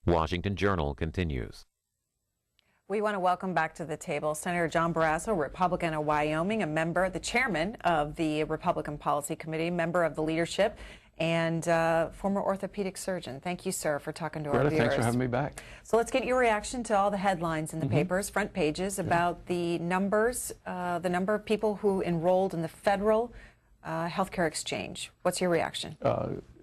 Washington Journal continues. We want to welcome back to the table Senator John Barrasso, Republican of Wyoming, the chairman of the Republican Policy Committee, member of the leadership, and former orthopedic surgeon. Thank you, sir, for talking to our viewers. Thanks for having me back. So let's get your reaction to all the headlines in the papers, front pages, about the numbers, the number of people who enrolled in the federal healthcare exchange. What's your reaction?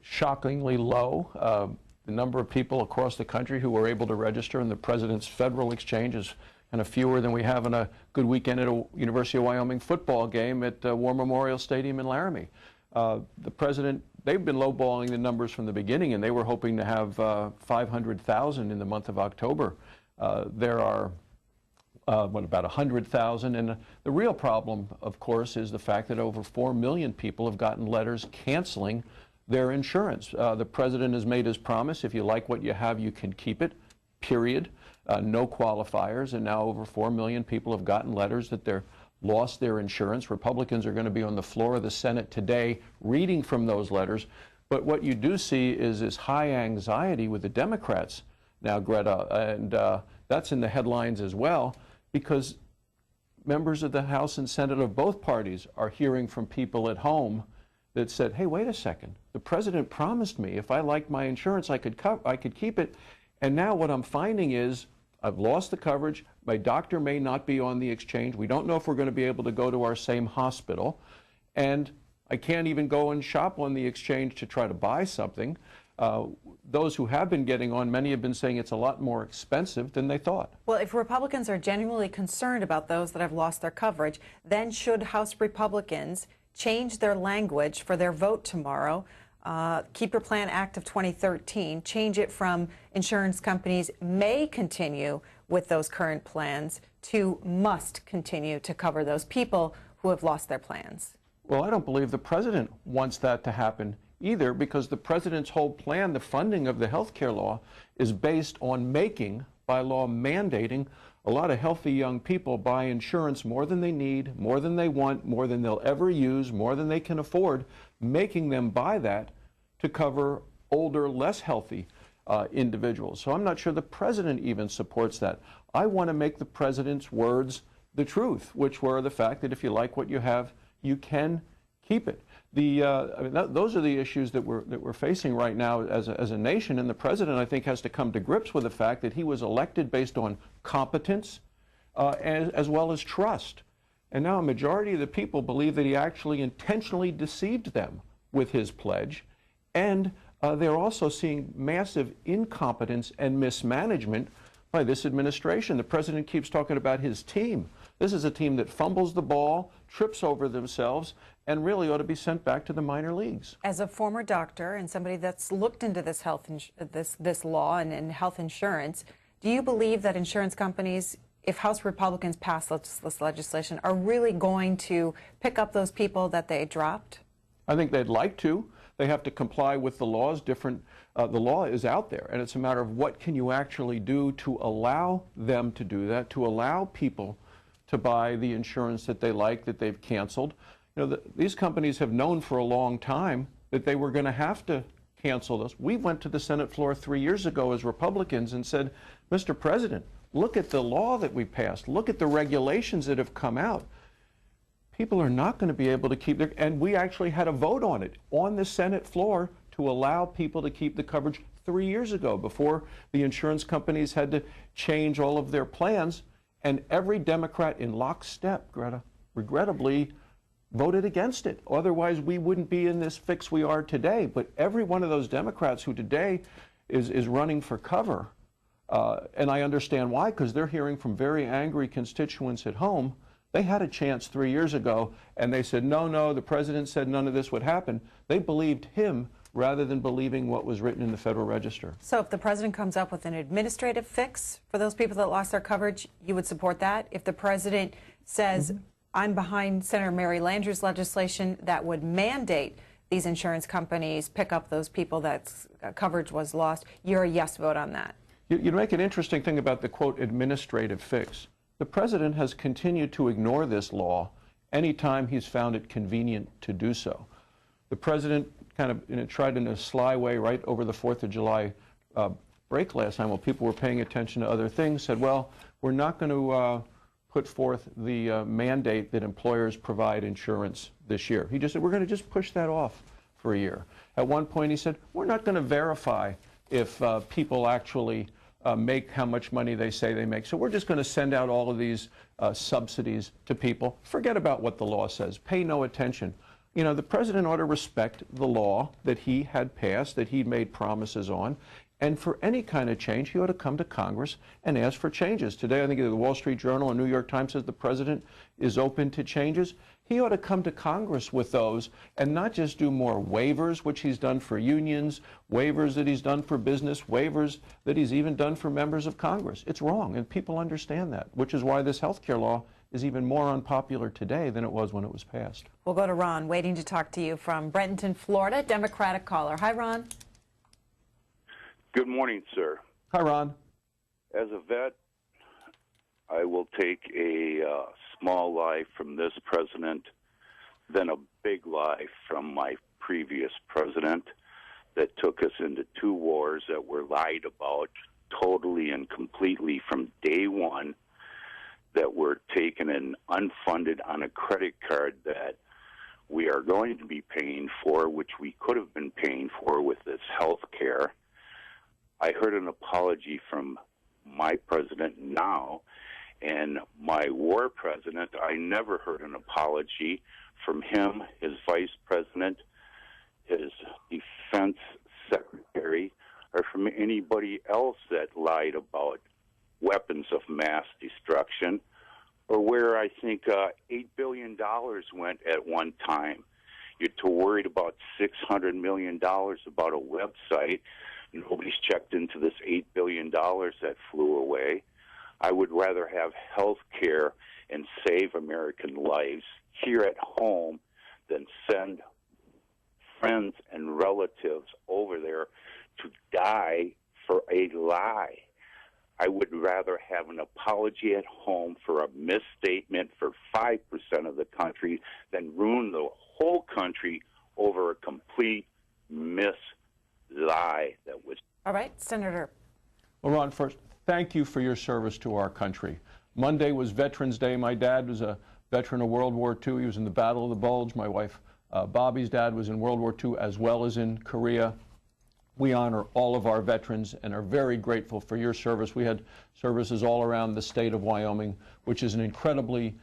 Shockingly low. The number of people across the country who were able to register in the president's federal exchange is kind of fewer than we have on a good weekend at a University of Wyoming football game at War Memorial Stadium in Laramie. The president, they've been lowballing the numbers from the beginning, and they were hoping to have 500,000 in the month of October. There are about 100,000, and the real problem, of course, is the fact that over 4 million people have gotten letters canceling their insurance. The president has made his promise: if you like what you have, you can keep it, period. No qualifiers, and now over 4 million people have gotten letters that they're lost their insurance. Republicans are going to be on the floor of the Senate today reading from those letters. But what you do see is this high anxiety with the Democrats now, Greta, and that's in the headlines as well, because members of the House and Senate of both parties are hearing from people at home that said, hey, wait a second, the president promised me if I liked my insurance, I could keep it. And now what I'm finding is I've lost the coverage. My doctor may not be on the exchange. We don't know if we're going to be able to go to our same hospital. And I can't even go and shop on the exchange to try to buy something. Those who have been getting on, many have been saying it's a lot more expensive than they thought. Well, if Republicans are genuinely concerned about those that have lost their coverage, then should House Republicans change their language for their vote tomorrow, Keep Your Plan Act of 2013, change it from insurance companies may continue with those current plans to must continue to cover those people who have lost their plans? Well, I don't believe the president wants that to happen either, because the president's whole plan, the funding of the health care law, is based on making, by law, mandating a lot of healthy young people buy insurance more than they need, more than they want, more than they'll ever use, more than they can afford, making them buy that to cover older, less healthy individuals. So I'm not sure the president even supports that. I want to make the president's words the truth, which were the fact that if you like what you have, you can keep it. Those are the issues that we're facing right now as a nation, and the president, I think, has to come to grips with the fact that he was elected based on competence as well as trust. And now a majority of the people believe that he actually intentionally deceived them with his pledge, and they're also seeing massive incompetence and mismanagement by this administration. The president keeps talking about his team. This is a team that fumbles the ball, trips over themselves, and really ought to be sent back to the minor leagues. As a former doctor and somebody that's looked into this this law and health insurance, do you believe that insurance companies, if House Republicans pass this legislation, are really going to pick up those people that they dropped? I think they'd like to. They have to comply with the laws. The law is out there, and it's a matter of what can you actually do to allow them to do that, to allow people to buy the insurance that they like, that they've canceled. You know, these companies have known for a long time that they were going to have to cancel this. We went to the Senate floor 3 years ago as Republicans and said, Mr. President, look at the law that we passed. Look at the regulations that have come out. People are not going to be able to keep their, and we actually had a vote on it on the Senate floor to allow people to keep the coverage 3 years ago, before the insurance companies had to change all of their plans. And every Democrat in lockstep, Greta, regrettably, voted against it. Otherwise, we wouldn't be in this fix we are today. But every one of those Democrats who today is running for cover, and I understand why, because they're hearing from very angry constituents at home. They had a chance 3 years ago, and they said, no, the president said none of this would happen. They believed him rather than believing what was written in the Federal Register. So if the president comes up with an administrative fix for those people that lost their coverage, you would support that? If the president says, I'm behind Senator Mary Landrieu's legislation that would mandate these insurance companies pick up those people that coverage was lost, you're a yes vote on that? You make an interesting thing about the, quote, administrative fix. The president has continued to ignore this law anytime he's found it convenient to do so. The president kind of tried in a sly way right over the 4th of July break last time, while people were paying attention to other things, said, well, we're not going to put forth the mandate that employers provide insurance this year. He just said, we're going to just push that off for a year. At one point, he said, we're not going to verify if people actually make how much money they say they make. So we're just going to send out all of these subsidies to people. Forget about what the law says. Pay no attention. You know, the president ought to respect the law that he had passed, that he made promises on. And for any kind of change, he ought to come to Congress and ask for changes. Today, I think the Wall Street Journal and New York Times says the president is open to changes. He ought to come to Congress with those and not just do more waivers, which he's done for unions, waivers that he's done for business, waivers that he's even done for members of Congress. It's wrong, and people understand that, which is why this health care law is even more unpopular today than it was when it was passed. We'll go to Ron, waiting to talk to you from Bradenton, Florida, Democratic caller. Hi, Ron. Good morning, sir. Hi, Ron. As a vet, I will take a small lie from this president, then a big lie from my previous president that took us into 2 wars that were lied about totally and completely from day one, that were taken and unfunded on a credit card that we are going to be paying for, which we could have been paying for with this health care. I heard an apology from my president now, and my war president, I never heard an apology from him, his vice president, his defense secretary, or from anybody else that lied about weapons of mass destruction, or where I think $8 billion went at one time. You're too worried about $600 million about a website. Nobody's checked into this $8 billion that flew away. I would rather have health care and save American lives here at home than send friends and relatives over there to die for a lie. I would rather have an apology at home for a misstatement for 5% of the country than ruin the whole country over a complete lie that was. All right, Senator. Well, Ron, first, thank you for your service to our country. Monday was Veterans Day. My dad was a veteran of World War II. He was in the Battle of the Bulge. My wife, Bobby's dad, was in World War II as well as in Korea. We honor all of our veterans and are very grateful for your service. We had services all around the state of Wyoming, which is an incredibly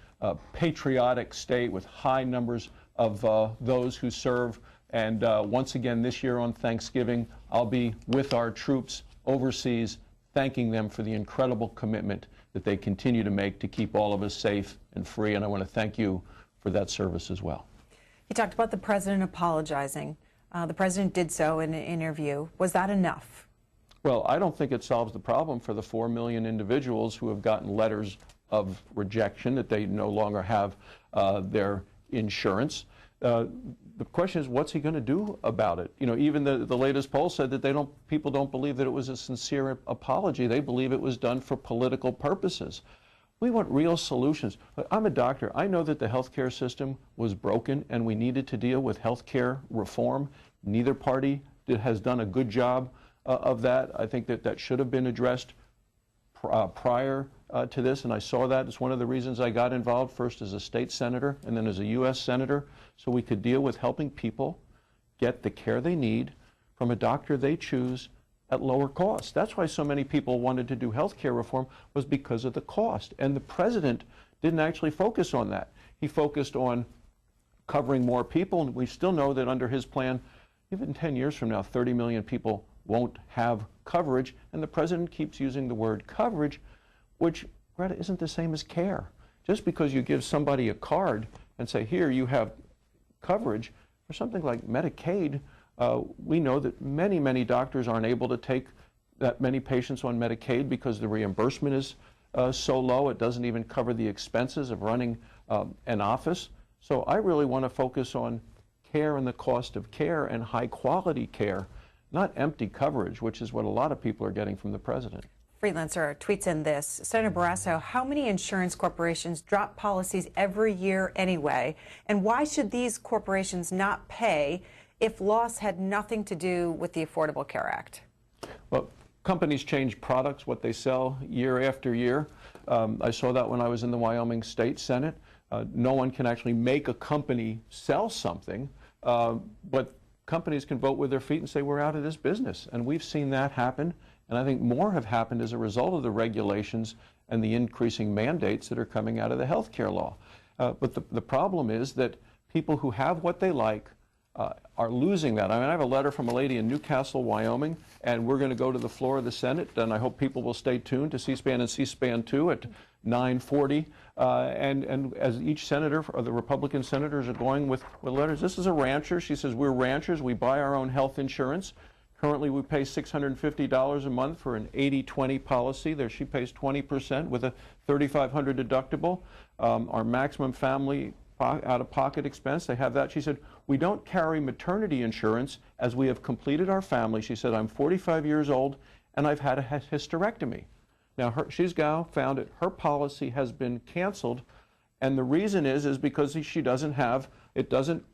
patriotic state with high numbers of those who serve. And once again, this year on Thanksgiving, I'll be with our troops overseas, thanking them for the incredible commitment that they continue to make to keep all of us safe and free. And I want to thank you for that service as well. You talked about the president apologizing. The president did so in an interview. Was that enough? Well, I don't think it solves the problem for the 4 million individuals who have gotten letters of rejection, that they no longer have their insurance. The question is, what's he going to do about it? You know, even the latest poll said that people don't believe that it was a sincere apology. They believe it was done for political purposes. We want real solutions. I'm a doctor. I know that the healthcare system was broken and we needed to deal with healthcare reform. Neither party has done a good job of that. I think that should have been addressed prior to this, and I saw that. It's one of the reasons I got involved, first as a state senator and then as a U.S. senator, so we could deal with helping people get the care they need from a doctor they choose at lower cost. That's why so many people wanted to do health care reform, was because of the cost. And the president didn't actually focus on that. He focused on covering more people, and we still know that under his plan, even 10 years from now, 30 million people won't have coverage, and the president keeps using the word coverage, which, Greta, isn't the same as care. Just because you give somebody a card and say, here, you have coverage, for something like Medicaid, we know that many, many doctors aren't able to take that many patients on Medicaid because the reimbursement is so low. It doesn't even cover the expenses of running an office. So I really want to focus on care and the cost of care and high quality care, not empty coverage, which is what a lot of people are getting from the president. Freelancer tweets in this: Senator Barrasso, how many insurance corporations drop policies every year anyway? And why should these corporations not pay if loss had nothing to do with the Affordable Care Act? Well, companies change products, what they sell year after year. I saw that when I was in the Wyoming State Senate. No one can actually make a company sell something, but companies can vote with their feet and say, we're out of this business. And we've seen that happen, and I think more have happened as a result of the regulations and the increasing mandates that are coming out of the healthcare law. But the problem is that people who have what they like are losing that. I mean, I have a letter from a lady in Newcastle, Wyoming, and we're going to go to the floor of the Senate, and I hope people will stay tuned to C-SPAN and C-SPAN 2 at 9:40. And as each senator, or the Republican senators, are going with letters, this is a rancher. She says, we're ranchers. We buy our own health insurance. Currently, we pay $650 a month for an 80-20 policy. There, she pays 20% with a $3,500 deductible. Our maximum family out-of-pocket expense, they have that. She said, we don't carry maternity insurance as we have completed our family. She said, I'm 45 years old and I've had a hysterectomy. Now, she's now found that her policy has been canceled, and the reason is because she doesn't have, it doesn't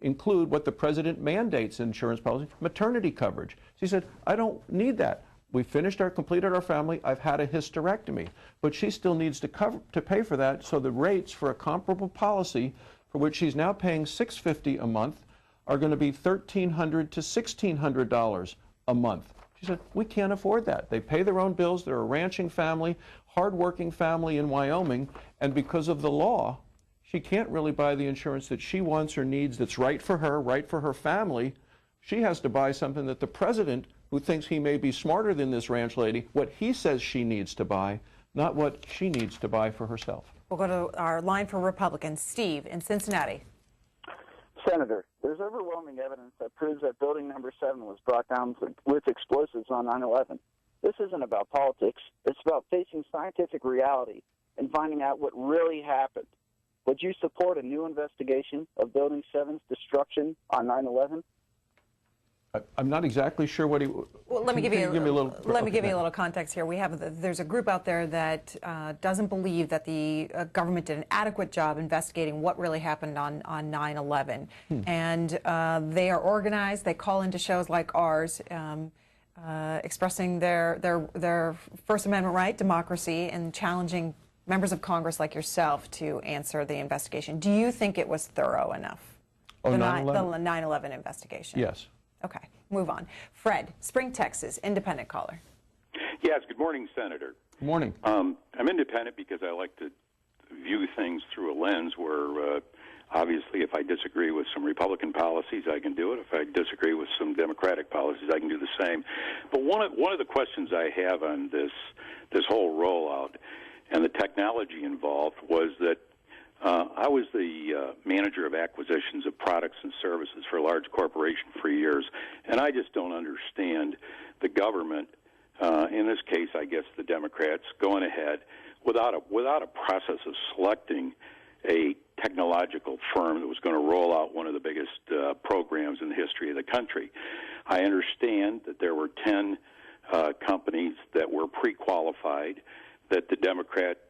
include what the president mandates in insurance policy, maternity coverage. She said, I don't need that. We completed our family, I've had a hysterectomy. But she still needs to pay for that, so the rates for a comparable policy, for which she's now paying $650 a month, are going to be $1,300 to $1,600 a month. She said, we can't afford that. They pay their own bills, they're a ranching family, hard-working family in Wyoming, and because of the law, she can't really buy the insurance that she wants or needs that's right for her family. She has to buy something that the president, who thinks he may be smarter than this ranch lady, what he says she needs to buy, not what she needs to buy for herself. We'll go to our line for Republicans. Steve in Cincinnati. Senator, there's overwhelming evidence that proves that building number 7 was brought down with explosives on 9/11. This isn't about politics. It's about facing scientific reality and finding out what really happened. Would you support a new investigation of Building 7's destruction on 9/11? I'm not exactly sure what he. Well, let me give you a little context here. There's a group out there that doesn't believe that the government did an adequate job investigating what really happened on 9/11, and they are organized. They call into shows like ours, expressing their First Amendment right, democracy, and challenging members of Congress like yourself to answer the investigation. Do you think it was thorough enough? Oh, the 9/11? 9/11 investigation. Yes. Okay, move on. Fred, Spring, Texas, independent caller. Yes, good morning, Senator. Good morning. I'm independent because I like to view things through a lens where, obviously, if I disagree with some Republican policies, I can do it. If I disagree with some Democratic policies, I can do the same. But one of the questions I have on this whole rollout and the technology involved was that I was the manager of acquisitions of products and services for a large corporation for years, and I just don't understand the government, in this case, I guess the Democrats, going ahead without a process of selecting a technological firm that was going to roll out one of the biggest programs in the history of the country. I understand that there were 10 companies that were pre-qualified, that the Democrats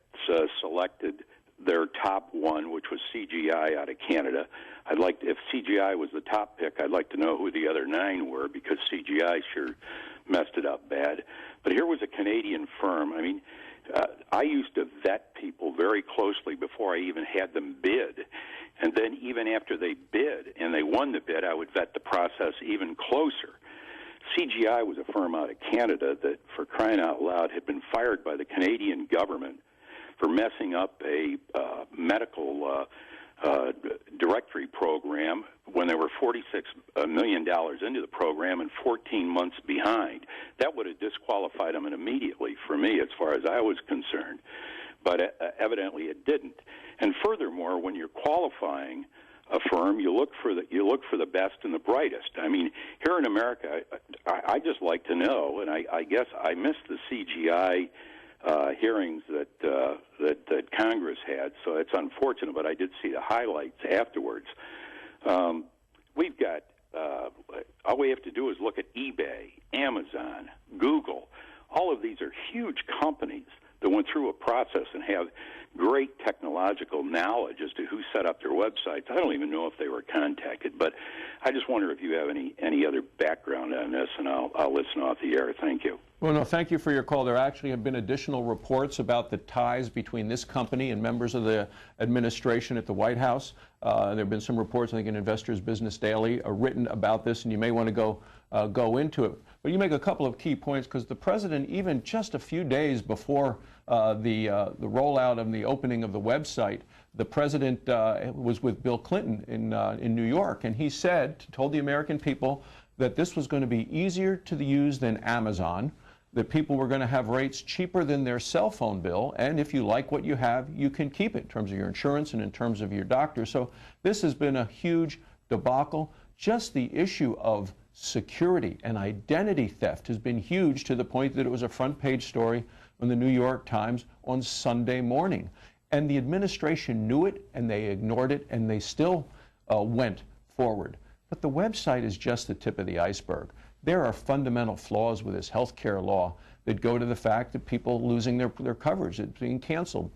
selected their top one, which was CGI out of Canada. If CGI was the top pick, I'd like to know who the other 9 were, because CGI sure messed it up bad. But here was a Canadian firm. I mean, I used to vet people very closely before I even had them bid. And then even after they bid and they won the bid, I would vet the process even closer. CGI was a firm out of Canada that, for crying out loud, had been fired by the Canadian government for messing up a medical directory program when they were $46 million into the program and 14 months behind. That would have disqualified them immediately for me, as far as I was concerned. But evidently it didn't. And furthermore, when you're qualifying a firm, you look for the best and the brightest. I mean, here in America, I just like to know, and I guess I missed the CGI hearings that Congress had, so it's unfortunate, but I did see the highlights afterwards. We've got, all we have to do is look at eBay, Amazon, Google. All of these are huge companies that went through a process and have great technological knowledge as to who set up their websites. I don't even know if they were contacted, but I just wonder if you have any other background on this, and I'll listen off the air. Thank you. Well, no, thank you for your call. There actually have been additional reports about the ties between this company and members of the administration at the White House. There have been some reports, I think, in Investors Business Daily written about this, and you may want to go into it. But you make a couple of key points, because the president, even just a few days before the rollout and the opening of the website, the president was with Bill Clinton in New York, and he told the American people that this was going to be easier to use than Amazon, that people were going to have rates cheaper than their cell phone bill, and if you like what you have, you can keep it in terms of your insurance and in terms of your doctor. So this has been a huge debacle. Just the issue of security and identity theft has been huge, to the point that it was a front page story in the New York Times on Sunday morning. And the administration knew it, and they ignored it, and they still went forward. But the website is just the tip of the iceberg. There are fundamental flaws with this health care law that go to the fact that people losing their coverage, it's being canceled.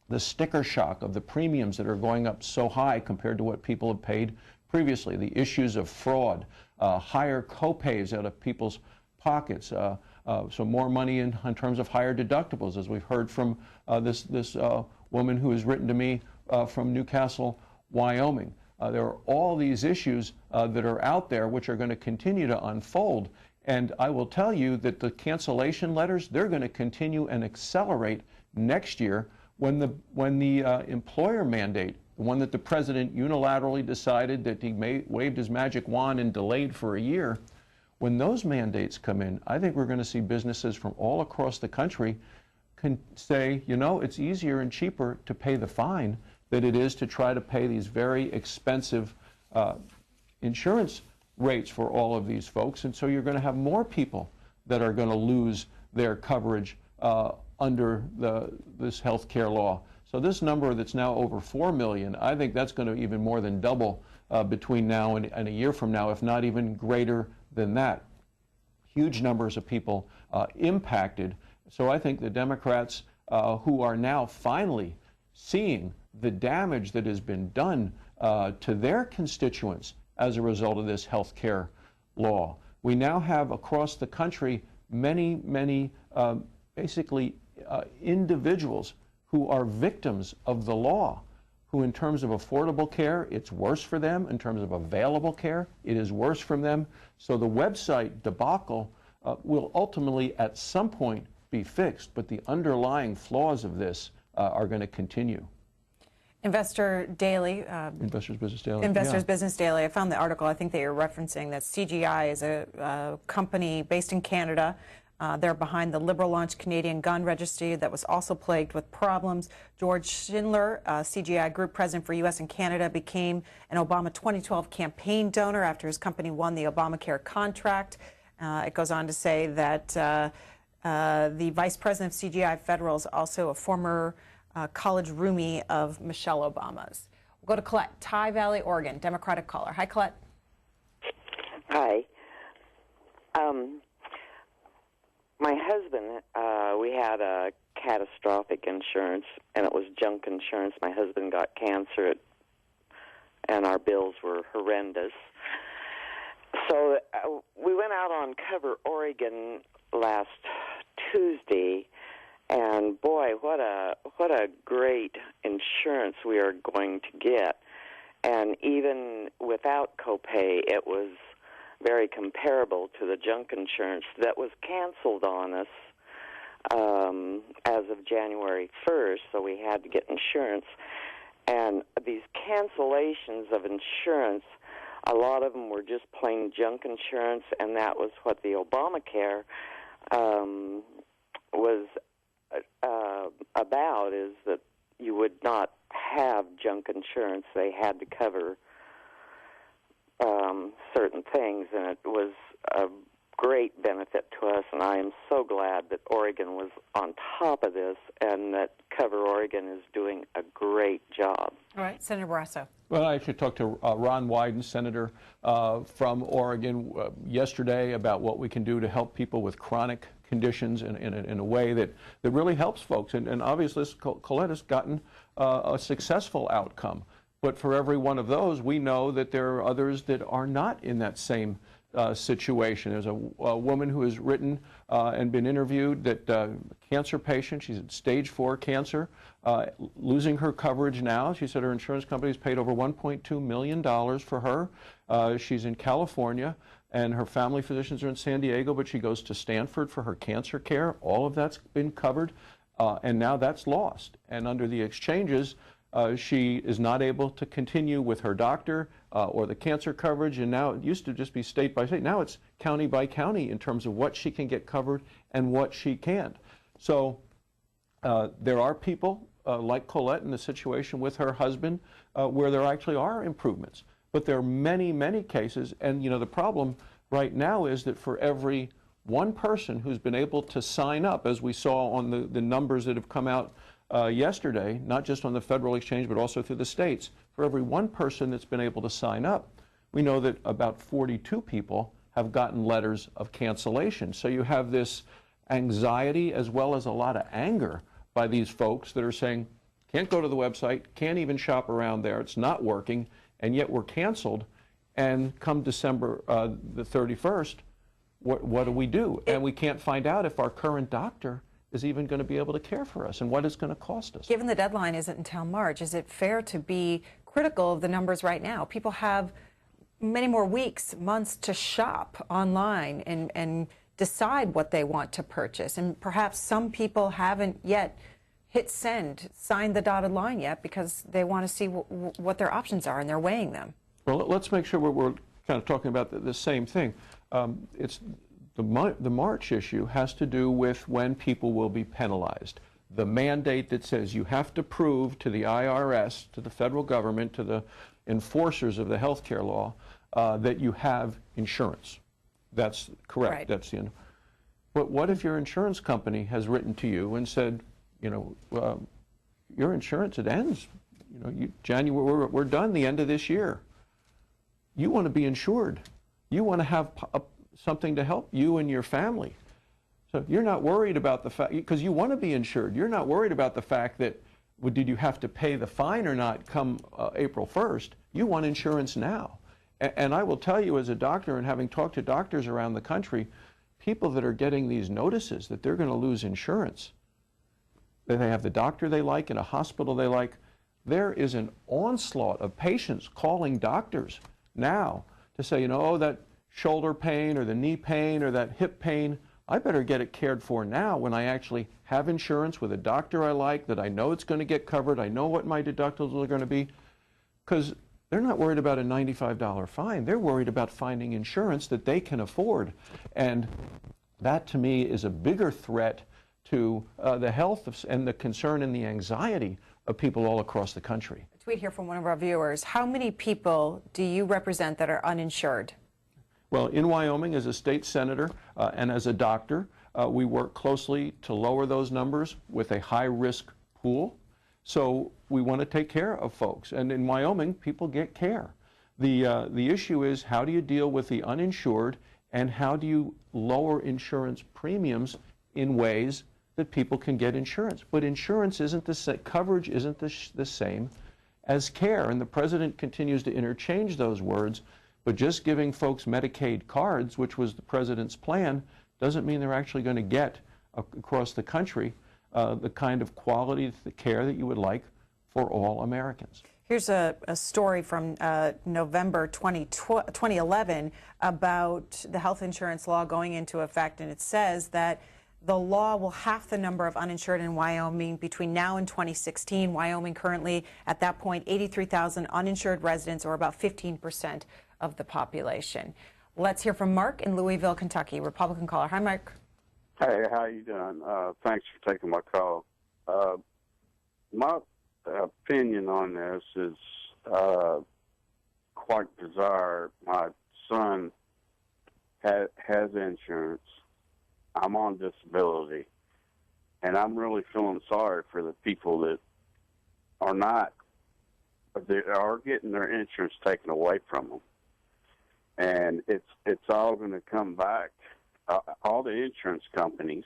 The sticker shock of the premiums that are going up so high compared to what people have paid previously. The issues of fraud, higher copays out of people's pockets, so more money in terms of higher deductibles, as we've heard from this woman who has written to me from Newcastle, Wyoming. There are all these issues that are out there which are going to continue to unfold. And I will tell you that the cancellation letters, they're going to continue and accelerate next year when the employer mandate, the one that the president unilaterally decided that he waved his magic wand and delayed for a year, when those mandates come in, I think we're going to see businesses from all across the country can say, you know, it's easier and cheaper to pay the fine than it is to try to pay these very expensive insurance rates for all of these folks. And so you're going to have more people that are going to lose their coverage under this health care law. So this number that's now over 4 million, I think that's going to even more than double between now and a year from now, if not even greater than that. Huge numbers of people impacted. So I think the Democrats who are now finally seeing the damage that has been done to their constituents as a result of this health care law. We now have across the country many basically individuals who are victims of the law, who in terms of affordable care, it's worse for them. In terms of available care, it is worse for them. So the website debacle will ultimately at some point be fixed, but the underlying flaws of this are going to continue. Investor Daily. Investors Business Daily. Investors Business Daily. I found the article, I think that you're referencing, that CGI is a company based in Canada. They're behind the liberal-launched Canadian gun registry that was also plagued with problems. George Schindler, CGI Group President for U.S. and Canada, became an Obama 2012 campaign donor after his company won the Obamacare contract. It goes on to say that the Vice President of CGI Federal is also a former college roomie of Michelle Obama's. We'll go to Colette, Tye Valley, Oregon, Democratic caller. Hi, Colette. Hi. My husband, we had a catastrophic insurance, and it was junk insurance. My husband got cancer, and our bills were horrendous. So we went out on Cover Oregon last Tuesday, and boy, what a great insurance we are going to get. And even without copay, it was very comparable to the junk insurance that was canceled on us as of January 1st, so we had to get insurance. And these cancellations of insurance, a lot of them were just plain junk insurance, and that was what the Obamacare was about, is that you would not have junk insurance. They had to cover certain things, and it was a great benefit to us, and I am so glad that Oregon was on top of this and that Cover Oregon is doing a great job. All right, Senator Barrasso. Well, I actually talked to Ron Wyden, Senator from Oregon, yesterday about what we can do to help people with chronic conditions in a way that really helps folks. And obviously, Colette has gotten a successful outcome. But for every one of those, we know that there are others that are not in that same situation. There's a woman who has written and been interviewed that cancer patient, she's at stage 4 cancer, losing her coverage now. She said her insurance company's paid over $1.2 million for her. She's in California, and her family physicians are in San Diego, but she goes to Stanford for her cancer care. All of that's been covered, and now that's lost. And under the exchanges, she is not able to continue with her doctor or the cancer coverage, and now it used to just be state by state. Now it's county by county in terms of what she can get covered and what she can't. So there are people like Colette in the situation with her husband where there actually are improvements. But there are many, many cases, and the problem right now is that for every one person who's been able to sign up, as we saw on the numbers that have come out yesterday, not just on the federal exchange, but also through the states, for every one person that's been able to sign up, we know that about 42 people have gotten letters of cancellation. So you have this anxiety as well as a lot of anger by these folks that are saying, can't go to the website, can't even shop around there, it's not working, and yet we're canceled. And come December the 31st, what do we do? And we can't find out if our current doctor is even going to be able to care for us and what it's going to cost us. Given the deadline isn't until March, is it fair to be critical of the numbers right now? People have many more weeks, months to shop online and decide what they want to purchase. And perhaps some people haven't yet hit send, signed the dotted line yet because they want to see what their options are and they're weighing them. Well, let's make sure we're kind of talking about the same thing. It's the March issue has to do with when people will be penalized. The mandate that says you have to prove to the IRS, to the federal government, to the enforcers of the health care law, that you have insurance. That's correct. Right. That's the end. But what if your insurance company has written to you and said, your insurance, it ends, January, we're done the end of this year. You want to be insured. You want to have something to help you and your family. So you're not worried about the fact, because you want to be insured, you're not worried about the fact that, did you have to pay the fine or not come April 1st? You want insurance now. And I will tell you as a doctor, and having talked to doctors around the country, people that are getting these notices that they're going to lose insurance, that they have the doctor they like in a hospital they like, there is an onslaught of patients calling doctors now to say, that shoulder pain or the knee pain or that hip pain, I better get it cared for now when I actually have insurance with a doctor I like, that I know it's going to get covered, I know what my deductibles are going to be, because they're not worried about a $95 fine. They're worried about finding insurance that they can afford. And that, to me, is a bigger threat to the health and the concern and the anxiety of people all across the country. A tweet here from one of our viewers. How many people do you represent that are uninsured? Well, in Wyoming, as a state senator and as a doctor, we work closely to lower those numbers with a high-risk pool. So we want to take care of folks. And in Wyoming, people get care. The issue is, how do you deal with the uninsured, and how do you lower insurance premiums in ways that people can get insurance? But insurance isn't the same, coverage isn't the same as care. And the president continues to interchange those words. But just giving folks Medicaid cards, which was the president's plan, doesn't mean they're actually going to get across the country the kind of quality care that you would like for all Americans. Here's a story from November 2011 about the health insurance law going into effect, and it says that the law will halve the number of uninsured in Wyoming between now and 2016. Wyoming currently, at that point, 83,000 uninsured residents, or about 15% of the population. Let's hear from Mark in Louisville, Kentucky, Republican caller. Hi, Mark. Hey, how you doing? Thanks for taking my call. My opinion on this is quite bizarre. My son has insurance. I'm on disability. And I'm really feeling sorry for the people that are getting their insurance taken away from them. And it's all going to come back. All the insurance companies,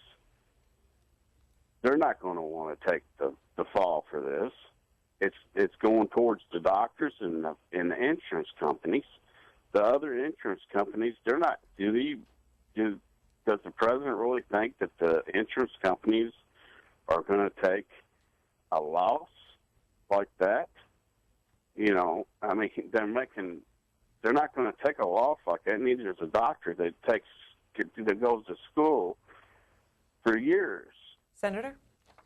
they're not going to want to take the fall for this. It's going towards the doctors and the insurance companies. The other insurance companies, they're not. Does the president really think that the insurance companies are going to take a loss like that? You know, I mean, they're not going to take a loss like that. Neither is a doctor that goes to school for years. Senator?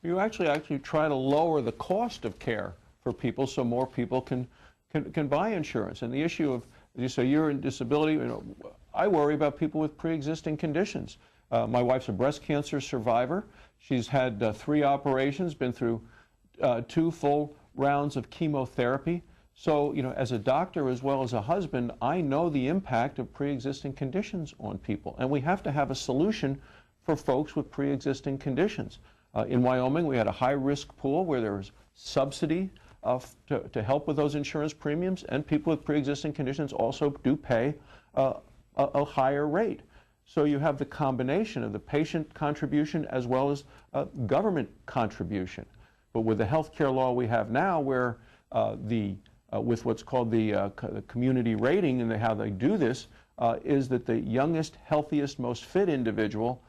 You actually try to lower the cost of care for people so more people can buy insurance. And the issue of, you say you're in disability, you know, I worry about people with pre-existing conditions. My wife's a breast cancer survivor. She's had 3 operations, been through 2 full rounds of chemotherapy. So, you know, as a doctor as well as a husband, I know the impact of pre-existing conditions on people. And we have to have a solution for folks with pre-existing conditions. In Wyoming, we had a high-risk pool where there was subsidy to help with those insurance premiums, and people with pre-existing conditions also do pay a higher rate. So you have the combination of the patient contribution as well as government contribution. But with the health care law we have now, where with what's called the community rating, and how they do this, is that the youngest, healthiest, most fit individual,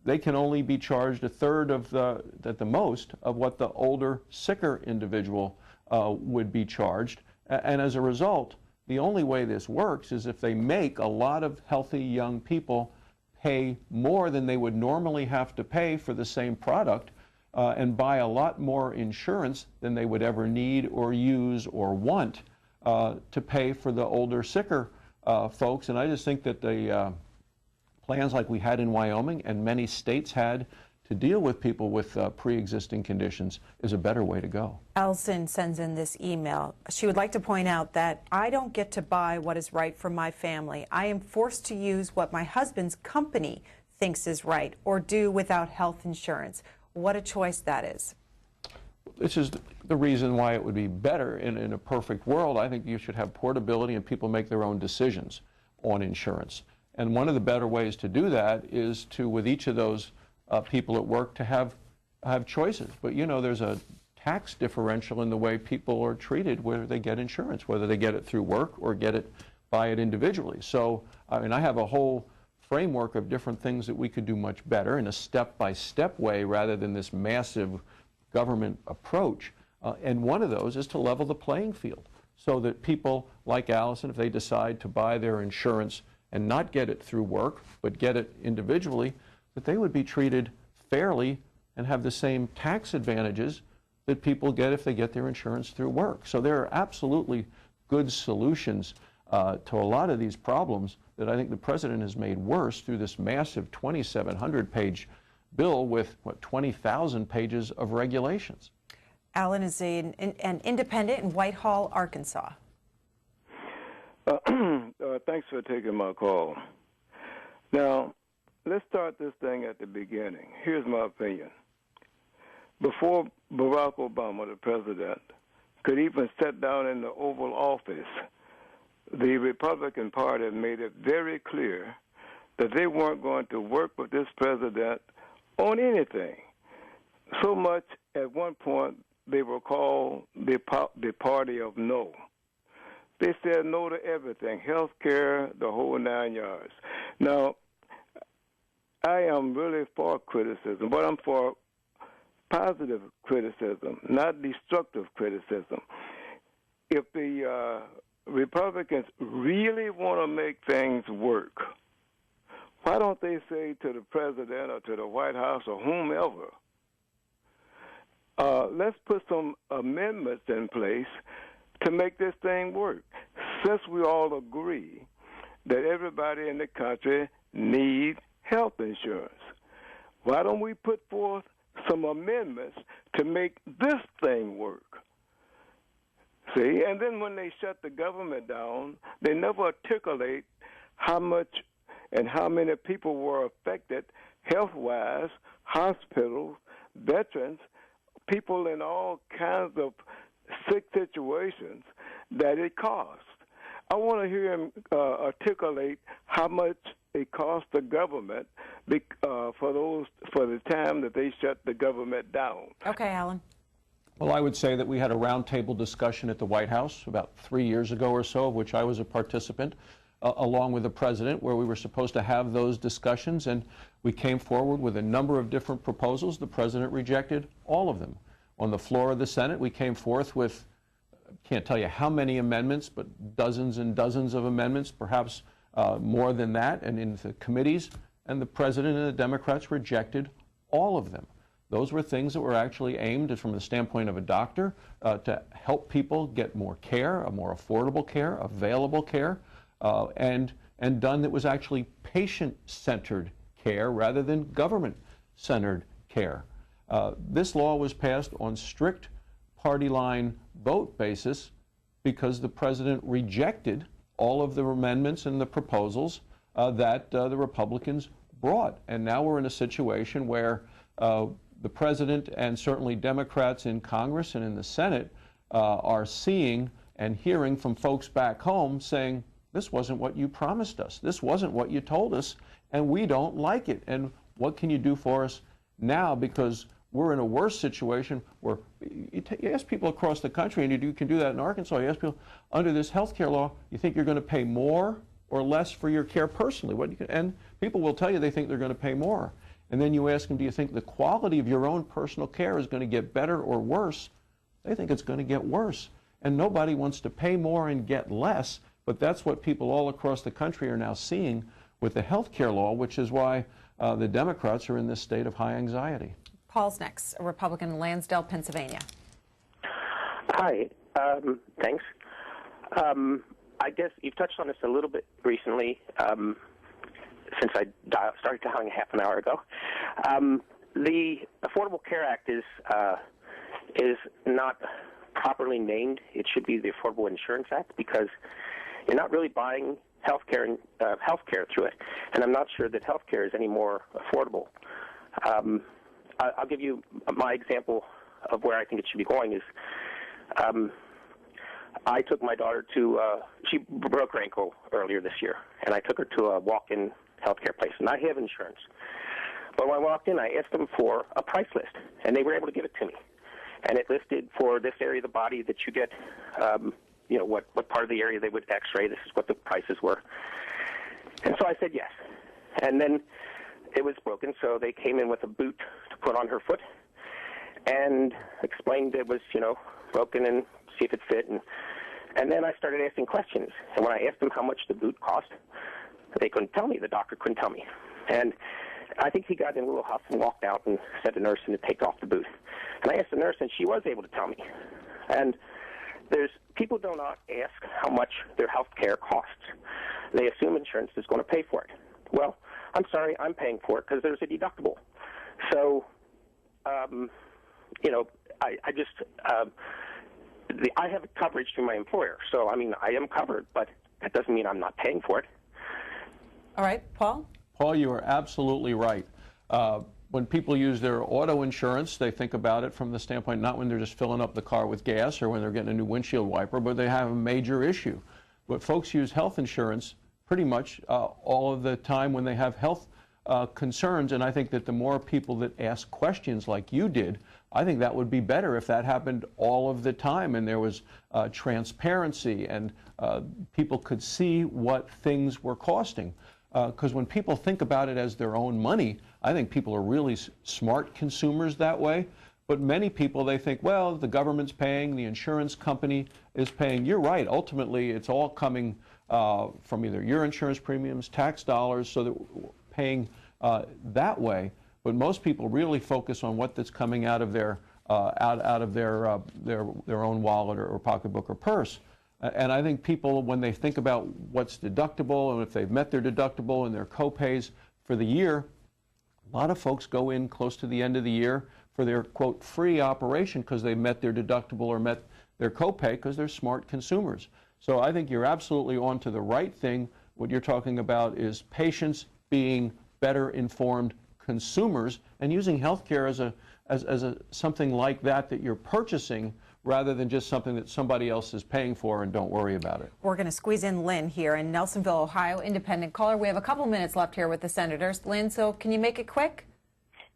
they can only be charged a third of at the most, of what the older, sicker individual would be charged. And as a result, the only way this works is if they make a lot of healthy young people pay more than they would normally have to pay for the same product, and buy a lot more insurance than they would ever need or use or want to pay for the older, sicker folks. And I just think that the plans like we had in Wyoming and many states had to deal with people with pre-existing conditions is a better way to go. Elson sends in this email. She would like to point out that I don't get to buy what is right for my family. I am forced to use what my husband's company thinks is right or do without health insurance. What a choice that is. This is the reason why it would be better in a perfect world. I think you should have portability and people make their own decisions on insurance. And one of the better ways to do that is to, with each of those people at work, to have choices. But you know, there's a tax differential in the way people are treated where they get insurance, whether they get it through work or buy it individually. So, I mean, I have a whole framework of different things that we could do much better in a step-by-step way rather than this massive government approach. And one of those is to level the playing field so that people like Allison, if they decide to buy their insurance and not get it through work, but get it individually, that they would be treated fairly and have the same tax advantages that people get if they get their insurance through work. So there are absolutely good solutions to a lot of these problems that I think the president has made worse through this massive 2,700-page bill with, 20,000 pages of regulations. Alan is an independent in Whitehall, Arkansas. Thanks for taking my call. Now, let's start this thing at the beginning. Here's my opinion. Before Barack Obama, the president, could even sit down in the Oval Office, the Republican Party made it very clear that they weren't going to work with this president on anything. So much, at one point, they were called the party of no. They said no to everything, health care, the whole 9 yards. Now, I am really for criticism, but I'm for positive criticism, not destructive criticism. If the Republicans really want to make things work, why don't they say to the president or to the White House or whomever, let's put some amendments in place to make this thing work. Since we all agree that everybody in the country needs health insurance, why don't we put forth some amendments to make this thing work? See, and then when they shut the government down, they never articulate how much and how many people were affected health-wise, hospitals, veterans, people in all kinds of sick situations that it costs. I want to hear him articulate how much it costs the government for the time that they shut the government down. Okay, Alan. Well, I would say that we had a roundtable discussion at the White House about 3 years ago or so, of which I was a participant, along with the president, where we were supposed to have those discussions, and we came forward with a number of different proposals. The president rejected all of them. On the floor of the Senate, we came forth with, can't tell you how many amendments, but dozens and dozens of amendments, perhaps more than that, and in the committees, and the president and the Democrats rejected all of them. Those were things that were actually aimed from the standpoint of a doctor to help people get more care, a more affordable care, available care, and done that was actually patient-centered care rather than government-centered care. This law was passed on strict party line vote basis because the president rejected all of the amendments and the proposals that the Republicans brought. And now we're in a situation where the president and certainly Democrats in Congress and in the Senate are seeing and hearing from folks back home saying, this wasn't what you promised us. This wasn't what you told us, and we don't like it. And what can you do for us now? Because we're in a worse situation where you ask people across the country, and you can do that in Arkansas, you ask people, under this health care law, you think you're going to pay more or less for your care personally? And people will tell you they think they're going to pay more. And then you ask them, do you think the quality of your own personal care is going to get better or worse? They think it's going to get worse. And nobody wants to pay more and get less, but that's what people all across the country are now seeing with the health care law, which is why the Democrats are in this state of high anxiety. Paul's next, a Republican in Lansdale, Pennsylvania. Hi, thanks. I guess you've touched on this a little bit recently, since I started dialing half an hour ago. The Affordable Care Act is not properly named. It should be the Affordable Insurance Act, because you're not really buying health care through it, and I'm not sure that health care is any more affordable. I'll give you my example of where I think it should be going is, I took my daughter to, she broke her ankle earlier this year, and I took her to a walk-in healthcare place, and I have insurance. But when I walked in, I asked them for a price list, and they were able to give it to me. And it listed for this area of the body that you get, you know, what part of the area they would x-ray, this is what the prices were. And so I said yes. And then it was broken, so they came in with a boot to put on her foot and explained it was, you know, broken and see if it fit. And then I started asking questions. And when I asked them how much the boot cost, they couldn't tell me. The doctor couldn't tell me. And I think he got in a little huff and walked out and said to the nurse to take off the boot. And I asked the nurse, and she was able to tell me. And people do not ask how much their health care costs. They assume insurance is going to pay for it. Well, I'm sorry, I'm paying for it because there's a deductible. So, you know, I have coverage through my employer. So, I mean, I am covered, but that doesn't mean I'm not paying for it. All right, Paul? Paul, you are absolutely right. When people use their auto insurance, they think about it from the standpoint not when they're just filling up the car with gas or when they're getting a new windshield wiper, but they have a major issue. But folks use health insurance pretty much all of the time when they have health concerns, and I think that the more people that ask questions like you did, I think that would be better if that happened all of the time and there was transparency and people could see what things were costing. Because when people think about it as their own money, I think people are really smart consumers that way. But many people, they think, well, the government's paying, the insurance company is paying. You're right. Ultimately, it's all coming from either your insurance premiums, tax dollars, so that we're paying that way. But most people really focus on what that's coming out of their their own wallet or pocketbook or purse. And I think people, when they think about what's deductible and if they've met their deductible and their copays for the year, a lot of folks go in close to the end of the year for their, quote, free operation because they met their deductible or met their copay because they're smart consumers. So I think you're absolutely on to the right thing. What you're talking about is patients being better informed consumers and using healthcare as something like that you're purchasing rather than just something that somebody else is paying for and don't worry about it. We're going to squeeze in Lynn here in Nelsonville, Ohio, independent caller. We have a couple minutes left here with the senators. Lynn, so can you make it quick?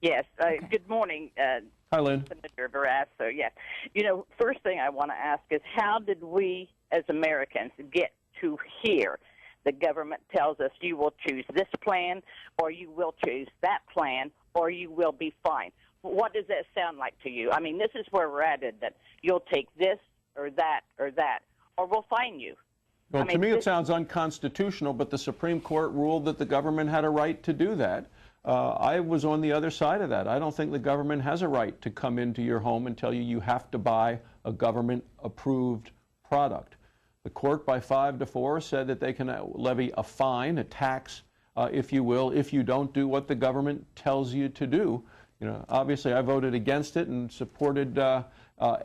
Yes. Good morning, Hi, Lynn. Senator Barrasso. Yes. You know, first thing I want to ask is how did we as Americans get to here? The government tells us you will choose this plan or you will choose that plan or you will be fine. What does that sound like to you? I mean, this is where we're at, that you'll take this or that, or we'll fine you. Well, to me it sounds unconstitutional, but the Supreme Court ruled that the government had a right to do that. I was on the other side of that. I don't think the government has a right to come into your home and tell you you have to buy a government-approved product. The court, by 5-4, said that they can levy a fine, a tax, if you will, if you don't do what the government tells you to do. You know, obviously, I voted against it and supported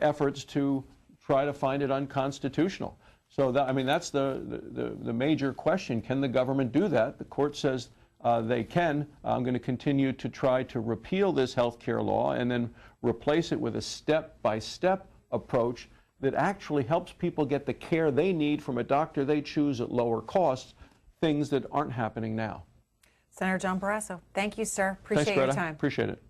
efforts to try to find it unconstitutional. So, I mean, that's the major question. Can the government do that? The court says they can. I'm going to continue to try to repeal this health care law and then replace it with a step-by-step approach that actually helps people get the care they need from a doctor they choose at lower costs, things that aren't happening now. Senator John Barrasso, thank you, sir. Thanks, Appreciate Greta. your time. Appreciate it.